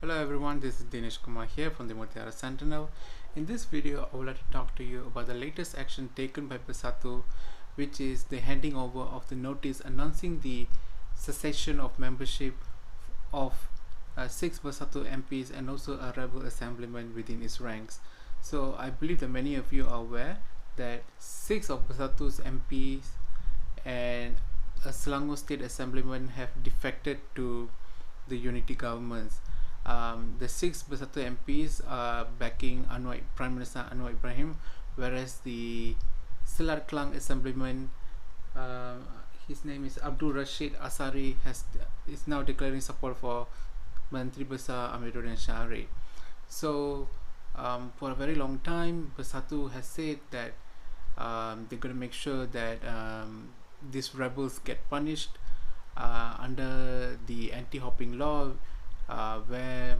Hello everyone, this is Dinesh Kumar here from the Mutiara Sentinel. In this video, I would like to talk to you about the latest action taken by Bersatu, which is the handing over of the notice announcing the cessation of membership of 6 Bersatu MPs and also a rebel assemblyman within its ranks. So I believe that many of you are aware that 6 of Bersatu's MPs and a Selangor State Assemblyman have defected to the unity governments. The 6 Bersatu MPs are backing Prime Minister Anwar Ibrahim, whereas the Selar Klang Assemblyman, his name is Abdul Rashid Asari, is now declaring support for Menteri Besar Amiruddin Syahri. So for a very long time, Bersatu has said that they're going to make sure that these rebels get punished under the anti-hopping law, where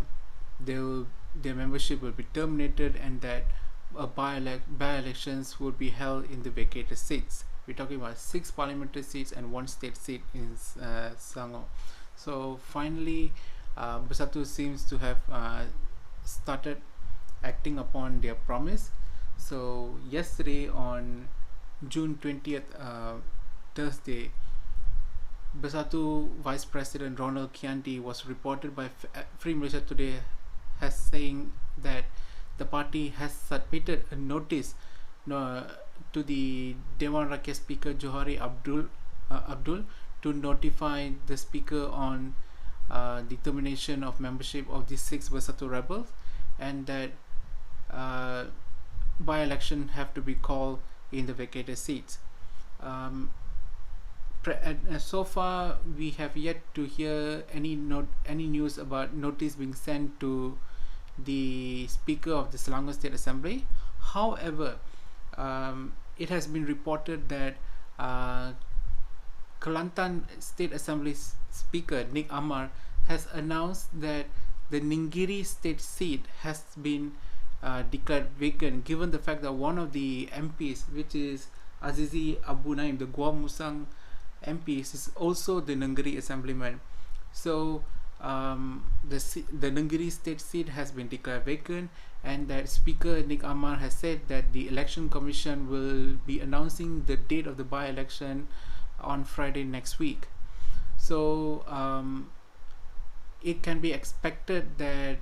their membership will be terminated and that by-elections will be held in the vacated seats. We're talking about 6 parliamentary seats and 1 state seat in Selangor. So finally, Bersatu seems to have started acting upon their promise. So yesterday on June 20th, Thursday, Bersatu Vice President Ronald Kianti was reported by Free Malaysia Today as saying that the party has submitted a notice to the Dewan Rakyat Speaker Johari Abdul to notify the Speaker on the termination of membership of the 6 Bersatu rebels, and that by-election have to be called in the vacated seats. So far, we have yet to hear any news about notice being sent to the Speaker of the Selangor State Assembly. However, it has been reported that Kelantan State Assembly Speaker Nick Amar has announced that the Ninggiri State seat has been declared vacant, given the fact that one of the MPs, which is Azizi Abu Naim, the Gua Musang MPs, is also the Ninggiri Assemblyman. So the Ninggiri State seat has been declared vacant, and that Speaker Nick Amar has said that the Election Commission will be announcing the date of the by-election on Friday next week. So it can be expected that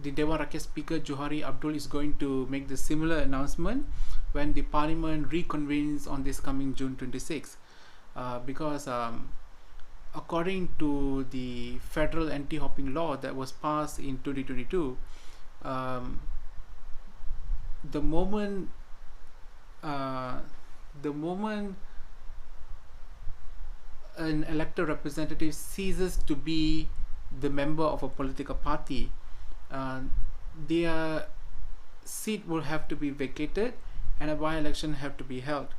the Dewan Rakyat Speaker Johari Abdul is going to make the similar announcement when the Parliament reconvenes on this coming June 26th. Because according to the federal anti-hopping law that was passed in 2022, the moment an elected representative ceases to be the member of a political party, their seat will have to be vacated and a by-election have to be held.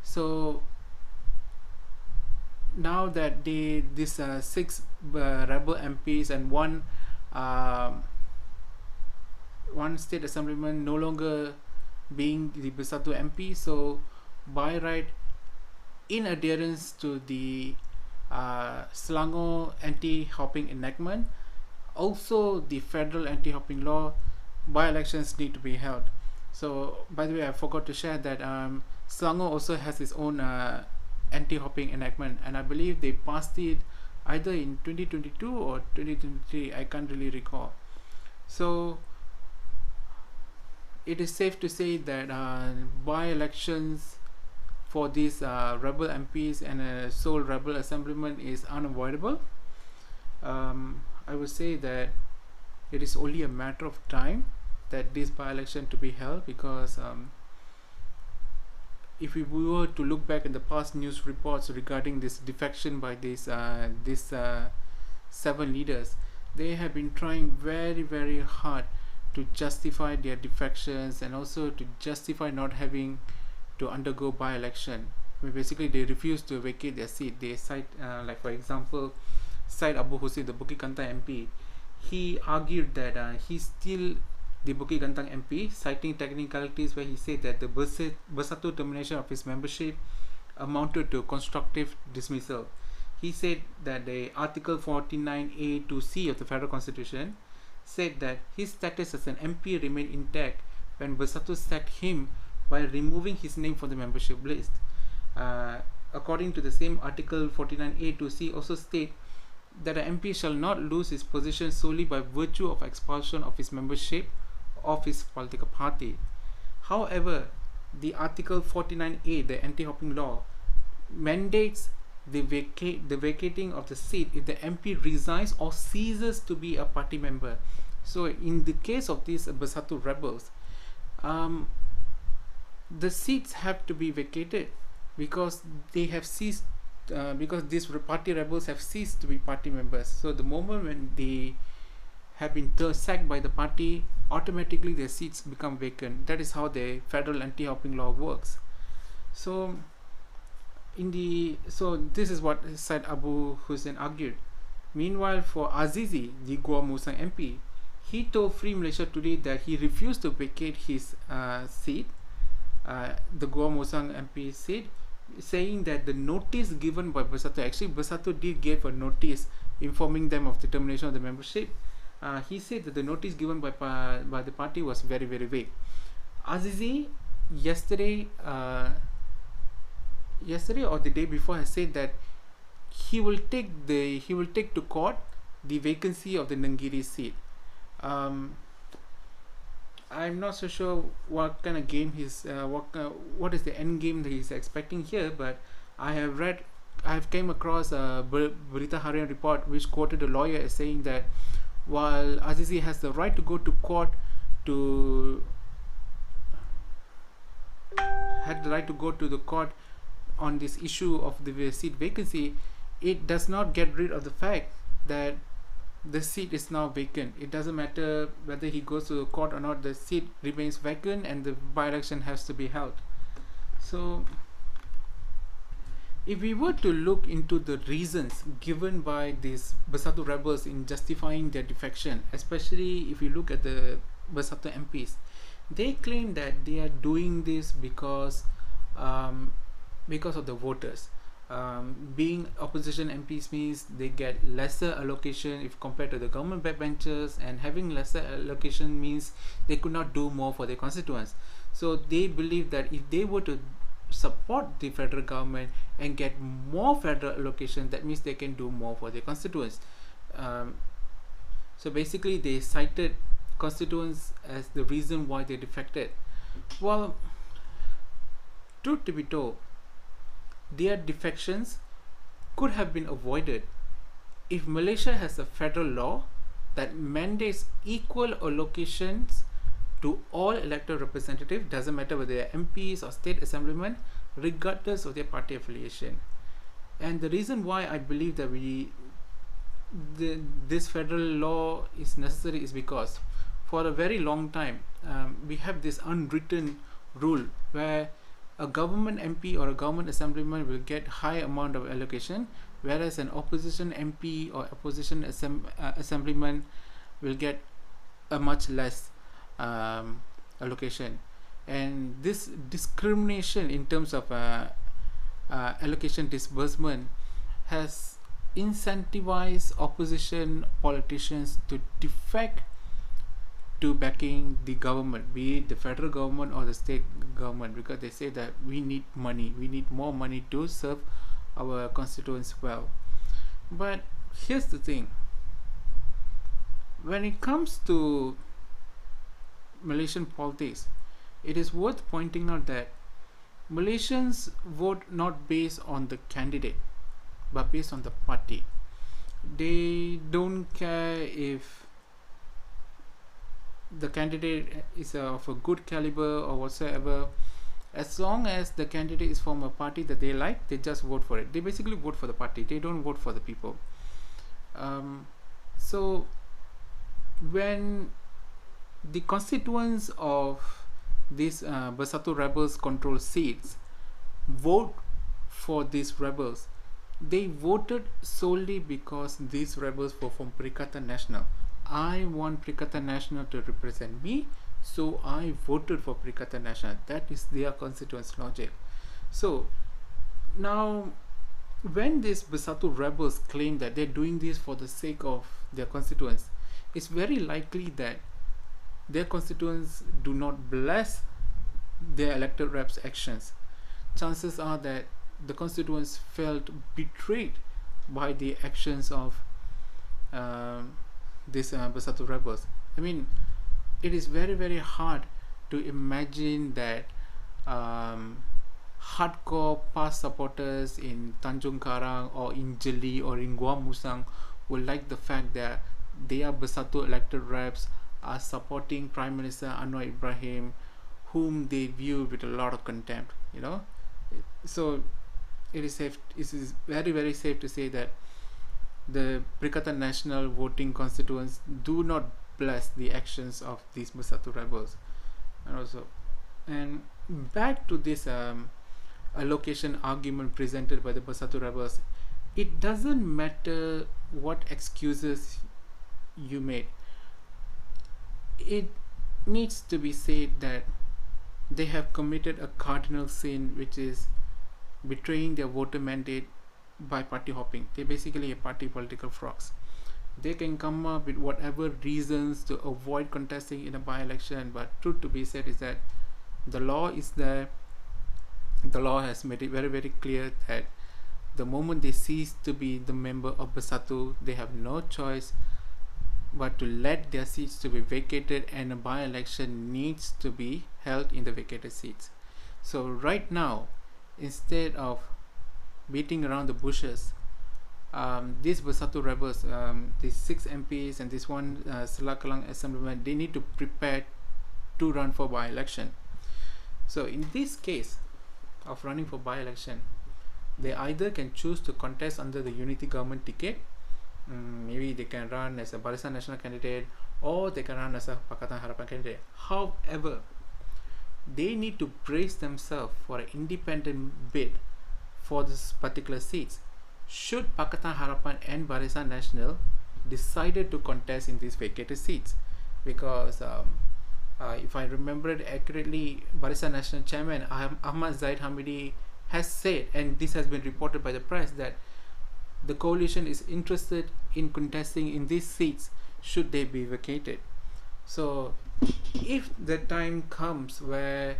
So now that these 6 rebel MPs and one state assemblyman no longer being the Bersatu MP, so by right, in adherence to the Selangor anti-hopping enactment, also the federal anti-hopping law, by-elections need to be held. So by the way, I forgot to share that Selangor also has its own anti-hopping enactment, and I believe they passed it either in 2022 or 2023, I can't really recall. So it is safe to say that by-elections for these rebel MPs and a sole rebel assemblyman is unavoidable. I would say that it is only a matter of time that this by-election to be held, because if we were to look back in the past news reports regarding this defection by these 7 leaders, they have been trying very, very hard to justify their defections and also to justify not having to undergo by-election. I mean, basically, they refuse to vacate their seat. They cite, like for example, Syed Abu Hussein, the Bukit Kantang MP. He argued that he's still the Bukit Kantang MP, citing technicalities where he said that the Bersatu termination of his membership amounted to constructive dismissal. He said that the Article 49A to C of the Federal Constitution said that his status as an MP remained intact when Bersatu sacked him by removing his name from the membership list. According to the same article 49A to C also state that an MP shall not lose his position solely by virtue of expulsion of his membership of his political party. However, the article 49A, the anti-hopping law, mandates the vacating of the seat if the MP resigns or ceases to be a party member. So in the case of these Bersatu rebels, the seats have to be vacated because they have ceased, because these party rebels have ceased to be party members. So the moment when they have been sacked by the party, automatically their seats become vacant. That is how the federal anti-hopping law works. So this is what Syed Abu Hussein argued. Meanwhile, for Azizi, the Gua Musang MP, he told Free Malaysia Today that he refused to vacate his seat. The Gua Musang MP said, saying that the notice given by Bersatu, actually Bersatu did give a notice informing them of the termination of the membership. He said that the notice given by the party was very, very vague. Azizi yesterday or the day before has said that he will take to court the vacancy of the Nenggiri seat. I'm not so sure what kind of game what is the end game that he's expecting here, but I have came across a Berita Harian report which quoted a lawyer as saying that while Azizi has the right to go to court on this issue of the seat vacancy, it does not get rid of the fact that the seat is now vacant. It doesn't matter whether he goes to the court or not, the seat remains vacant and the by-election has to be held. So if we were to look into the reasons given by these Bersatu rebels in justifying their defection, especially if you look at the Bersatu MPs, they claim that they are doing this because of the voters. Being opposition MPs means they get lesser allocation if compared to the government backbenchers, and having lesser allocation means they could not do more for their constituents. So they believe that if they were to support the federal government and get more federal allocation, that means they can do more for their constituents. So basically they cited constituents as the reason why they defected. Well, truth to be told, their defections could have been avoided if Malaysia has a federal law that mandates equal allocations to all elected representatives, doesn't matter whether they are MPs or state assemblymen, regardless of their party affiliation. And the reason why I believe that this federal law is necessary is because for a very long time we have this unwritten rule where a government MP or a government assemblyman will get high amount of allocation, whereas an opposition MP or opposition assemblyman will get a much less allocation. And this discrimination in terms of allocation disbursement has incentivized opposition politicians to defect to backing the government, be it the federal government or the state government, because they say that we need money, we need more money to serve our constituents well. But here's the thing, when it comes to Malaysian politics, it is worth pointing out that Malaysians vote not based on the candidate but based on the party. They don't care if the candidate is of a good caliber or whatsoever. As long as the candidate is from a party that they like, they just vote for it. They basically vote for the party, they don't vote for the people. So when the constituents of these Bersatu rebels control seats vote for these rebels, they voted solely because these rebels were from Perikatan Nasional. I want Perikatan Nasional to represent me, so I voted for Perikatan Nasional. That is their constituents' logic. So now when these Bersatu rebels claim that they're doing this for the sake of their constituents, it's very likely that their constituents do not bless their elected reps' actions. Chances are that the constituents felt betrayed by the actions of these Bersatu rebels. I mean, it is very, very hard to imagine that hardcore past supporters in Tanjung Karang or in Jeli or in Gua Musang will like the fact that their Bersatu elected reps are supporting Prime Minister Anwar Ibrahim, whom they view with a lot of contempt, you know. So it is very, very safe to say that the Perikatan Nasional voting constituents do not bless the actions of these Bersatu rebels. And back to this allocation argument presented by the Bersatu rebels, it doesn't matter what excuses you made. It needs to be said that they have committed a cardinal sin, which is betraying their voter mandate by party hopping. They're basically a party political frogs. They can come up with whatever reasons to avoid contesting in a by-election, but truth to be said is that the law is there. The law has made it very, very clear that the moment they cease to be the member of Bersatu, they have no choice but to let their seats to be vacated, and a by-election needs to be held in the vacated seats. So right now, instead of beating around the bushes, these Bersatu rebels, these 6 MPs and this one Selakalang Assemblyman, they need to prepare to run for by-election. So in this case of running for by-election, they either can choose to contest under the unity government ticket. Maybe they can run as a Barisan Nasional candidate, or they can run as a Pakatan Harapan candidate. However, they need to brace themselves for an independent bid for this particular seats should Pakatan Harapan and Barisan Nasional decided to contest in these vacated seats. Because if I remember it accurately, Barisan Nasional Chairman Ahmad Zaid Hamidi has said, and this has been reported by the press, that the coalition is interested in contesting in these seats should they be vacated. So if the time comes where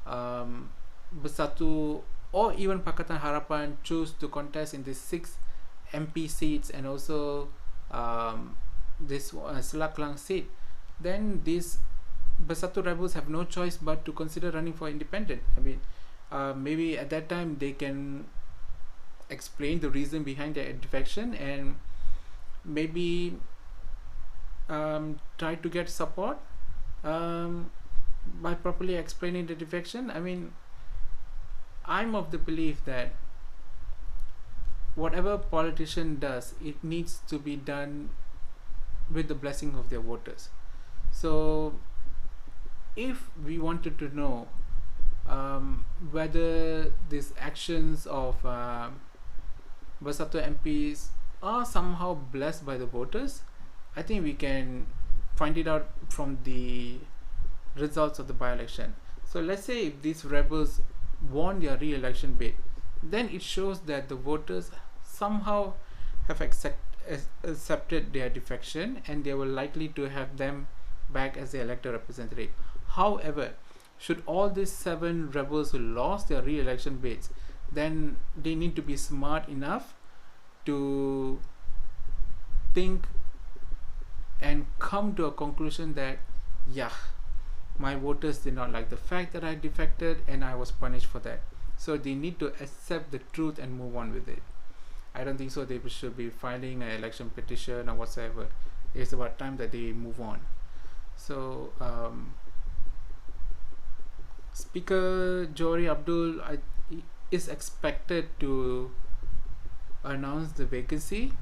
Bersatu or even Pakatan Harapan choose to contest in these 6 MP seats and also this Selakalang seat, then these Bersatu rebels have no choice but to consider running for independent. I mean, maybe at that time they can explain the reason behind their defection and maybe try to get support by properly explaining the defection. I mean, I'm of the belief that whatever politician does, it needs to be done with the blessing of their voters. So if we wanted to know whether these actions of Bersatu MPs are somehow blessed by the voters, I think we can find it out from the results of the by-election. So let's say if these rebels won their re-election bid, then it shows that the voters somehow have accepted their defection and they were likely to have them back as the elected representative. However, should all these 7 rebels who lost their re-election bids, then they need to be smart enough to think and come to a conclusion that, yeah, my voters did not like the fact that I defected and I was punished for that. So they need to accept the truth and move on with it. I don't think so they should be filing an election petition or whatsoever. It's about time that they move on. So Speaker Johari Abdul is expected to announce the vacancy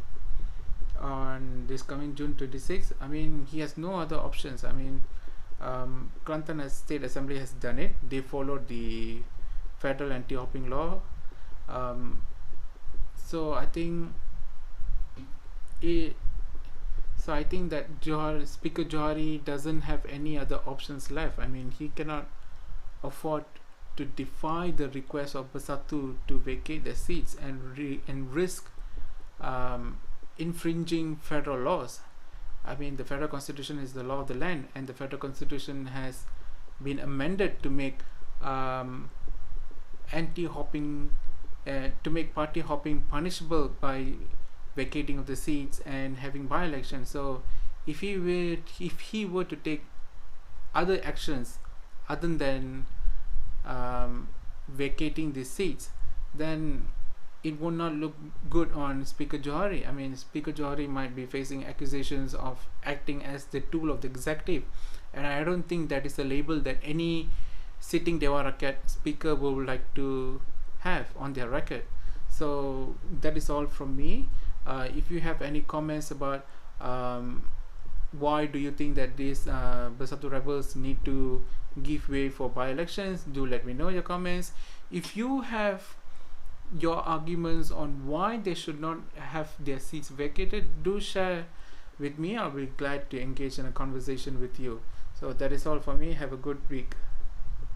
on this coming June 26. I mean, he has no other options. I mean, Kelantan State Assembly has done it. They followed the federal anti-hopping law. So I think that Speaker Johari doesn't have any other options left. I mean, he cannot afford to defy the request of Bersatu to vacate their seats and risk infringing federal laws. I mean, the federal constitution is the law of the land, and the federal constitution has been amended to make anti-hopping, to make party hopping punishable by vacating of the seats and having by-elections. So if he were to take other actions other than vacating the seats, then it would not look good on Speaker Johari. I mean, Speaker Johari might be facing accusations of acting as the tool of the executive, and I don't think that is a label that any sitting Dewan Rakyat speaker would like to have on their record. So that is all from me. If you have any comments about why do you think that these Bersatu rebels need to give way for by-elections, do let me know your comments. If you have your arguments on why they should not have their seats vacated, do share with me. I'll be glad to engage in a conversation with you. So that is all for me. Have a good week.